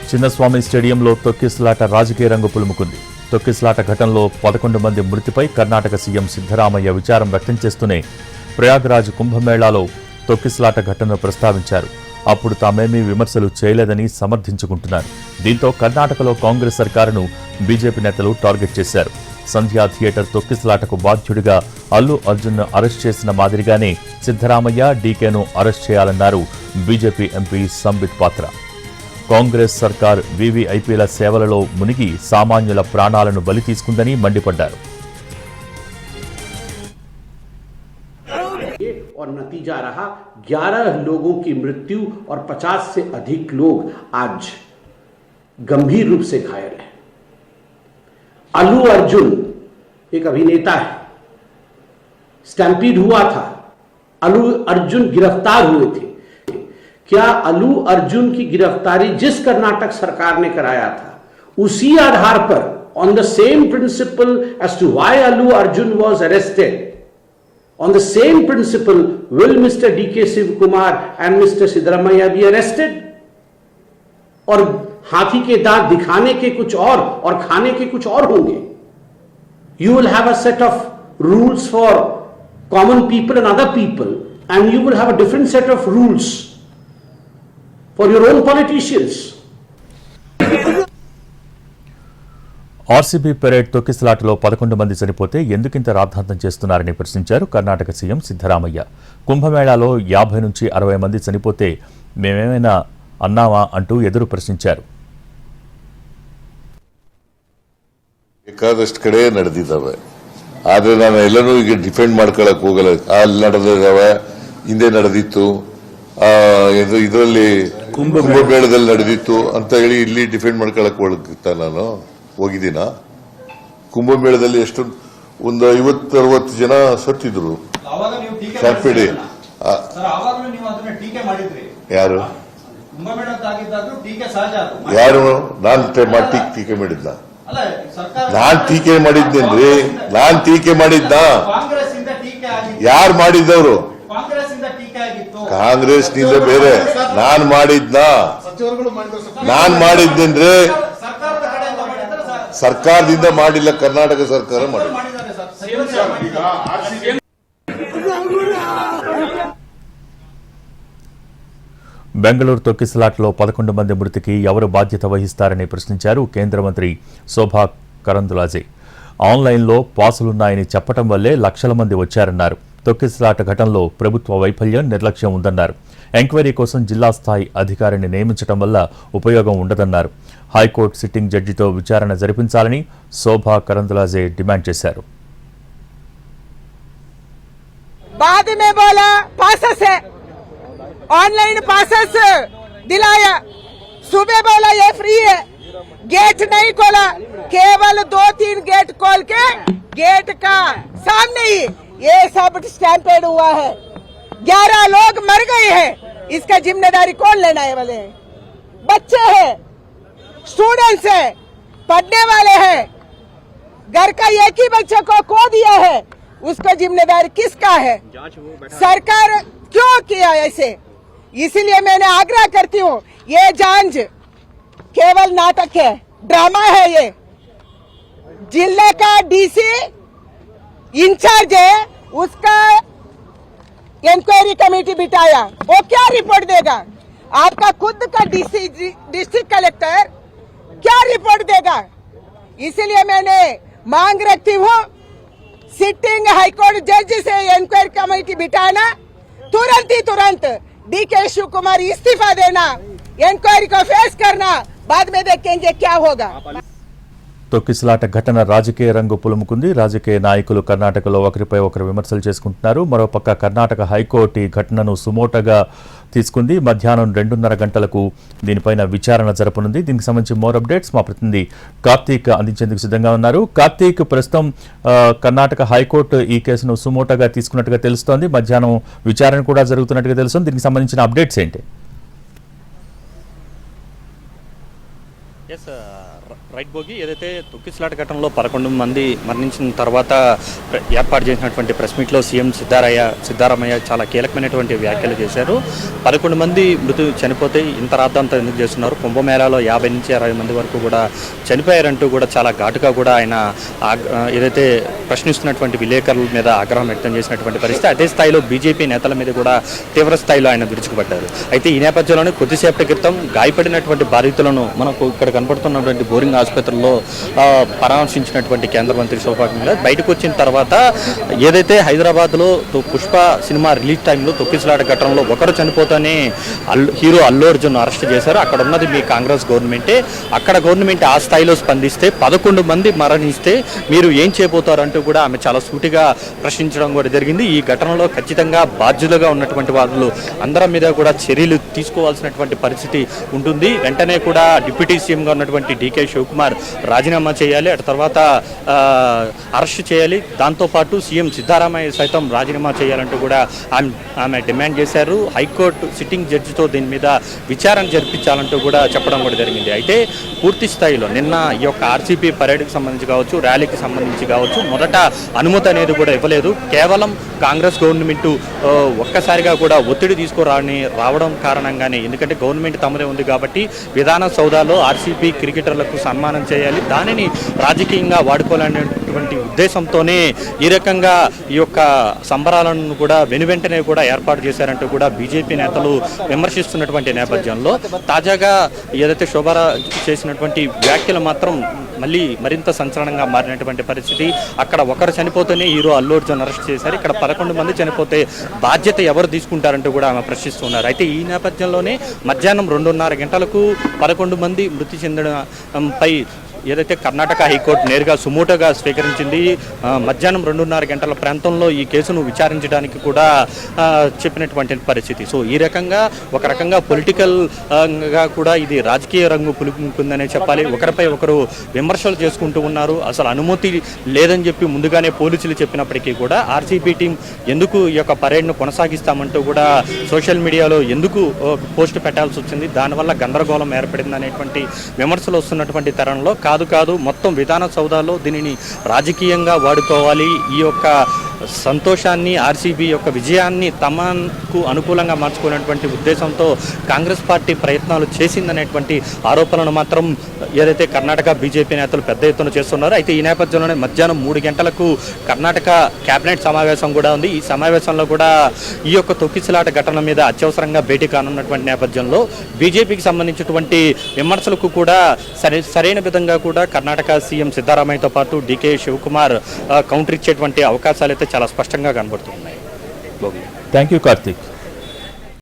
చిన్నస్వామి స్టేడియంలో తొక్కిసలాట రాజకీయ రంగు పులుముకుంది. తొక్కిసలాట ఘటనలో 11 మంది మృతిపై కర్ణాటక సీఎం సిద్ధరామయ్య విచారం వ్యక్తం చేస్తూనే ప్రయాగ్రాజ్ కుంభమేళాలో తొక్కిసలాట ఘటనను ప్రస్తావించారు. అప్పుడు తామేమీ విమర్శలు చేయలేదని సమర్థించుకుంటున్నారు. దీంతో కర్ణాటకలో కాంగ్రెస్ సర్కారును బీజేపీ నేతలు టార్గెట్ చేశారు. సంధ్యా థియేటర్ తొక్కిసలాటకు బాధ్యుడిగా అల్లు అర్జున్ను అరెస్ట్ చేసిన మాదిరిగానే సిద్ధరామయ్య, డీకేను అరెస్ట్ చేయాలన్నారు బీజేపీ ఎంపీ సంబిత్ పాత్ర. కాంగ్రెస్ సర్కార్ వీవీఐపీల సేవలలో మునిగి సామాన్యుల ప్రాణాలను బలి తీసుకుందని మండిపడ్డారు. और नतीजा रहा 11 लोगों की मृत्यु और 50 से अधिक लोग आज गंभीर रूप से घायल हैं। अल्लू अर्जुन एक अभिनेता है, स्टैम्पीड हुआ था, अल्लू अर्जुन गिरफ्तार हुए थे। क्या अल्लू अर्जुन की गिरफ्तारी जिस कर्नाटक सरकार ने कराया था उसी आधार पर on the same principle as to why Allu Arjun was arrested, on the same principle will Mr. D.K. Shivakumar and Mr. Siddaramaiah be arrested? और हाथी के दांत दिखाने के कुछ और खाने के कुछ और होंगे. You will have a set of rules for common people and other people, and you will have a different set of rules for your own politicians. RCB parade తొక్కిసలాటలో 11 మంది చనిపోతే ఎందుకింత రాద్ధాంతం చేస్తున్నారని ప్రశ్నించారు కర్ణాటక సీఎం సిద్ధరామయ్య. కుంభమేళాలో 50 నుంచి 60 మంది చనిపోతే మేమేమైనా అన్నామా అంటూ ఎదురు ప్రశ్నించారు. ಬೇಕಾದಷ್ಟು ಕಡೆ ನಡೆದಿದ್ದಾವೆ, ಆದರೆ ನಾನು ಎಲ್ಲನೂ ಈಗ ಡಿಫೆಂಡ್ ಮಾಡ್ಕೊಳಕ್ ಹೋಗಲ್ಲ. ಅಲ್ಲಿ ನಡೆದಿದ್ದಾವೆ, ಹಿಂದೆ ನಡೆದಿತ್ತು, ಇದರಲ್ಲಿ ಕುಂಭಮೇಳದಲ್ಲಿ ನಡೆದಿತ್ತು ಅಂತ ಹೇಳಿ ಇಲ್ಲಿ ಡಿಫೆಂಡ್ ಮಾಡ್ಕೊಳಕ್ ಹೋಗ್ತಾ ನಾನು ಹೋಗಿದ್ದೀನ. ಕುಂಭಮೇಳದಲ್ಲಿ ಎಷ್ಟು ಒಂದು 50-60 ಜನ ಸತ್ತಿದ್ರು. ಯಾರು ಯಾರು ನಾನು ಟೀಕೆ ಮಾಡಿದ್ದ? ನಾನ್ ಟೀಕೆ ಮಾಡಿದ್ದೇನ್ರಿ? ನಾನ್ ಟೀಕೆ ಮಾಡಿದ್ದ? ಯಾರು ಮಾಡಿದ್ದವರು? ಕಾಂಗ್ರೆಸ್ನಿಂದ ಬೇರೆ ನಾನ್ ಮಾಡಿದ್ನ? ನಾನ್ ಮಾಡಿದ್ದೇನ್ರಿ? ಸರ್ಕಾರದಿಂದ ಮಾಡಿಲ್ಲ, ಕರ್ನಾಟಕ ಸರ್ಕಾರ ಮಾಡಿಲ್ಲ. బెంగళూరు తొక్కిసలాటలో 11 మంది మృతికి ఎవరు బాధ్యత వహిస్తారని ప్రశ్నించారు కేంద్ర మంత్రి శోభా కరంద్లాజే. ఆన్లైన్లో పాసులున్నాయని చెప్పడం వల్లే లక్షల మంది వచ్చారన్నారు. తొక్కిసలాట ఘటనలో ప్రభుత్వ వైఫల్యం, నిర్లక్ష్యం ఉందన్నారు. ఎంక్వైరీ కోసం జిల్లా స్థాయి అధికారిని నియమించడం వల్ల ఉపయోగం ఉండదన్నారు. హైకోర్టు సిట్టింగ్ జడ్జితో విచారణ జరిపించాలని శోభా కరంద్లాజే డిమాండ్ చేశారు. ऑनलाइन पासेस दिलाया, सुबह बोला ये फ्री है, गेट नहीं खोला, केवल 2-3 गेट खोल के गेट का सामने ही ये सब स्टैंपेड हुआ है. 11 लोग मर गए हैं. इसका जिम्मेदारी कौन लेना है? वाले बच्चे हैं, स्टूडेंट्स हैं, पढ़ने वाले हैं. घर का एक ही बच्चे को खो दिया है, उसका जिम्मेदारी किसका है? सरकार क्यों किया ऐसे? इसलिए मैंने आग्रह करती हूँ, ये जांच केवल नाटक है, ड्रामा है. ये जिले का डीसी इंचार्ज है, उसका इंक्वायरी कमेटी बिठाया, वो क्या रिपोर्ट देगा? आपका खुद का डीसी डिस्ट्रिक्ट कलेक्टर क्या रिपोर्ट देगा? इसलिए मैंने मांग रखती हूँ, सिटिंग हाईकोर्ट जज से इंक्वायरी कमेटी बिठाना, तुरंत डीके शिवकुमार इस्तीफा देना, इंक्वायरी को फेस करना, बाद में देखेंगे क्या होगा. తొక్కిసలాట ఘటన రాజకీయ రంగు పులుముకుంది. రాజకీయ నాయకులు కర్ణాటకలో ఒకరిపై ఒకరు విమర్శలు చేసుకుంటున్నారు. మరోపక్క కర్ణాటక హైకోర్టు ఈ ఘటనను సుమోటోగా తీసుకుంది. మధ్యాహ్నం 2:30 గంటలకు దీనిపైన విచారణ జరపనుంది. దీనికి సంబంధించి మోర్ అప్డేట్స్ మా ప్రతినిధి కార్తీక్ అందించేందుకు సిద్ధంగా ఉన్నారు. కార్తీక్, ప్రస్తుతం కర్ణాటక హైకోర్టు ఈ కేసును సుమోటోగా తీసుకున్నట్టుగా తెలుస్తోంది. మధ్యాహ్నం విచారణ కూడా జరుగుతున్నట్టుగా తెలుస్తోంది. దీనికి సంబంధించిన అప్డేట్స్ ఏంటి? రైట్ భోగి, ఏదైతే తొక్కిసలాట ఘటనలో 11 మంది మరణించిన తర్వాత ఏర్పాటు చేసినటువంటి ప్రెస్ మీట్లో సీఎం సిద్ధరామయ్య చాలా కీలకమైనటువంటి వ్యాఖ్యలు చేశారు. 11 మంది చనిపోతే ఇంత రాద్ధాంతం ఎందుకు చేస్తున్నారు, కుంభమేళాలో 50 నుంచి 60 మంది వరకు కూడా చనిపోయారంటూ కూడా చాలా ఘాటుగా కూడా ఆయన ఏదైతే ప్రశ్నిస్తున్నటువంటి విలేకరుల మీద ఆగ్రహం వ్యక్తం చేసినటువంటి పరిస్థితి. అదే స్థాయిలో బీజేపీ నేతల మీద కూడా తీవ్ర స్థాయిలో ఆయన విరుచుకుపడ్డారు. అయితే ఈ నేపథ్యంలోనే కొద్దిసేపటి క్రితం గాయపడినటువంటి బాధితులను మనకు ఇక్కడ కనపడుతున్నటువంటి బోరింగ్ ఆసుపత్రిలో పరామర్శించినటువంటి కేంద్ర మంత్రి శోభా కరంద్లాజే బయటకు వచ్చిన తర్వాత ఏదైతే హైదరాబాద్లో పుష్ప సినిమా రిలీజ్ టైంలో తొక్కిసలాట ఘటనలో ఒకరు చనిపోతేనే హీరో అల్లు అర్జున్ అరెస్ట్ చేశారు. అక్కడ ఉన్నది మీ కాంగ్రెస్ గవర్నమెంటే. అక్కడ గవర్నమెంట్ ఆ స్థాయిలో స్పందిస్తే 11 మంది మరణిస్తే మీరు ఏం చేయబోతారంటూ కూడా ఆమె చాలా సూటిగా ప్రశ్నించడం కూడా జరిగింది. ఈ ఘటనలో ఖచ్చితంగా బాధ్యులుగా ఉన్నటువంటి వాళ్ళు అందరి మీద కూడా చర్యలు తీసుకోవాల్సినటువంటి పరిస్థితి ఉంటుంది. వెంటనే కూడా డిప్యూటీ సీఎంగా ఉన్నటువంటి డీకే శివకుమార్ రాజీనామా చేయాలి, అటు తర్వాత అరెస్ట్ చేయాలి. దాంతోపాటు సీఎం సిద్ధరామయ్య సైతం రాజీనామా చేయాలంటూ కూడా ఆమె డిమాండ్ చేశారు. హైకోర్టు సిట్టింగ్ జడ్జితో దీని మీద విచారణ జరిపించాలంటూ కూడా చెప్పడం కూడా జరిగింది. అయితే పూర్తి స్థాయిలో నిన్న ఈ యొక్క ఆర్సీపీ పరేడ్కి సంబంధించి కావచ్చు, ర్యాలీకి సంబంధించి కావచ్చు, మొదట అనుమతి అనేది కూడా ఇవ్వలేదు. కేవలం కాంగ్రెస్ గవర్నమెంట్ ఒక్కసారిగా కూడా ఒత్తిడి రావడం కారణంగానే, ఎందుకంటే గవర్నమెంట్ తమదే ఉంది కాబట్టి విధాన సౌదాలో ఆర్సీపీ క్రికెటర్లకు సన్మానం చేయాలి, దానిని రాజకీయంగా వాడుకోవాలనేటువంటి ఉద్దేశంతోనే ఈ రకంగా ఈ యొక్క సంబరాలను కూడా వెనువెంటనే కూడా ఏర్పాటు చేశారంటూ కూడా బీజేపీ నేతలు విమర్శిస్తున్నటువంటి నేపథ్యంలో తాజాగా ఏదైతే శోభారాజ్ చేసినటువంటి వ్యాఖ్యలు మాత్రం మరింత సంచలనంగా మారినటువంటి పరిస్థితి. అక్కడ ఒకరు చనిపోతేనే హీరో అల్లు అర్జున్ అరెస్ట్ చేశారు, ఇక్కడ 11 మంది చనిపోతే బాధ్యత ఎవరు తీసుకుంటారంటూ కూడా ఆమె ప్రశ్నిస్తున్నారు. అయితే ఈ నేపథ్యంలోనే మధ్యాహ్నం 2:30 గంటలకు 11 మంది మృతి చెందడంపై ఏదైతే కర్ణాటక హైకోర్టు నేరుగా సుమోటోగా స్వీకరించింది. మధ్యాహ్నం 2:30 గంటల ప్రాంతంలో ఈ కేసును విచారించడానికి కూడా చెప్పినటువంటి పరిస్థితి. సో ఈ రకంగా ఒక రకంగా పొలిటికల్గా కూడా ఇది రాజకీయ రంగు పులుముకుందనే చెప్పాలి. ఒకరిపై ఒకరు విమర్శలు చేసుకుంటూ ఉన్నారు. అసలు అనుమతి లేదని చెప్పి ముందుగానే పోలీసులు చెప్పినప్పటికీ కూడా ఆర్సీబీ టీం ఎందుకు ఈ యొక్క పరేడ్ను కొనసాగిస్తామంటూ కూడా సోషల్ మీడియాలో ఎందుకు పోస్ట్ పెట్టాల్సి వచ్చింది, దానివల్ల గందరగోళం ఏర్పడింది అనేటువంటి విమర్శలు వస్తున్నటువంటి తరుణంలో కాదు మొత్తం విధాన సౌదాలో దీనిని రాజకీయంగా వాడుకోవాలి, ఈ యొక్క సంతోషాన్ని ఆర్సీబీ యొక్క విజయాన్ని తమకు అనుకూలంగా మార్చుకునేటువంటి ఉద్దేశంతో కాంగ్రెస్ పార్టీ ప్రయత్నాలు చేసిందనేటువంటి ఆరోపణలు మాత్రం ఏదైతే కర్ణాటక బీజేపీ నేతలు పెద్ద ఎత్తున చేస్తున్నారు. అయితే ఈ నేపథ్యంలోనే మధ్యాహ్నం 3 గంటలకు కర్ణాటక కేబినెట్ సమావేశం కూడా ఉంది. ఈ సమావేశంలో కూడా ఈ యొక్క తొక్కిసలాట ఘటన మీద అత్యవసరంగా భేటీ కానున్నటువంటి నేపథ్యంలో బీజేపీకి సంబంధించినటువంటి విమర్శలకు కూడా సరైన విధంగా కూడా కర్ణాటక సీఎం సిద్ధరామయ్యతో పాటు డీకే శివకుమార్ కౌంటర్ ఇచ్చేటువంటి అవకాశాలు అయితే చాలా స్పష్టంగా కనబడుతున్నాయి. Thank you Karthik.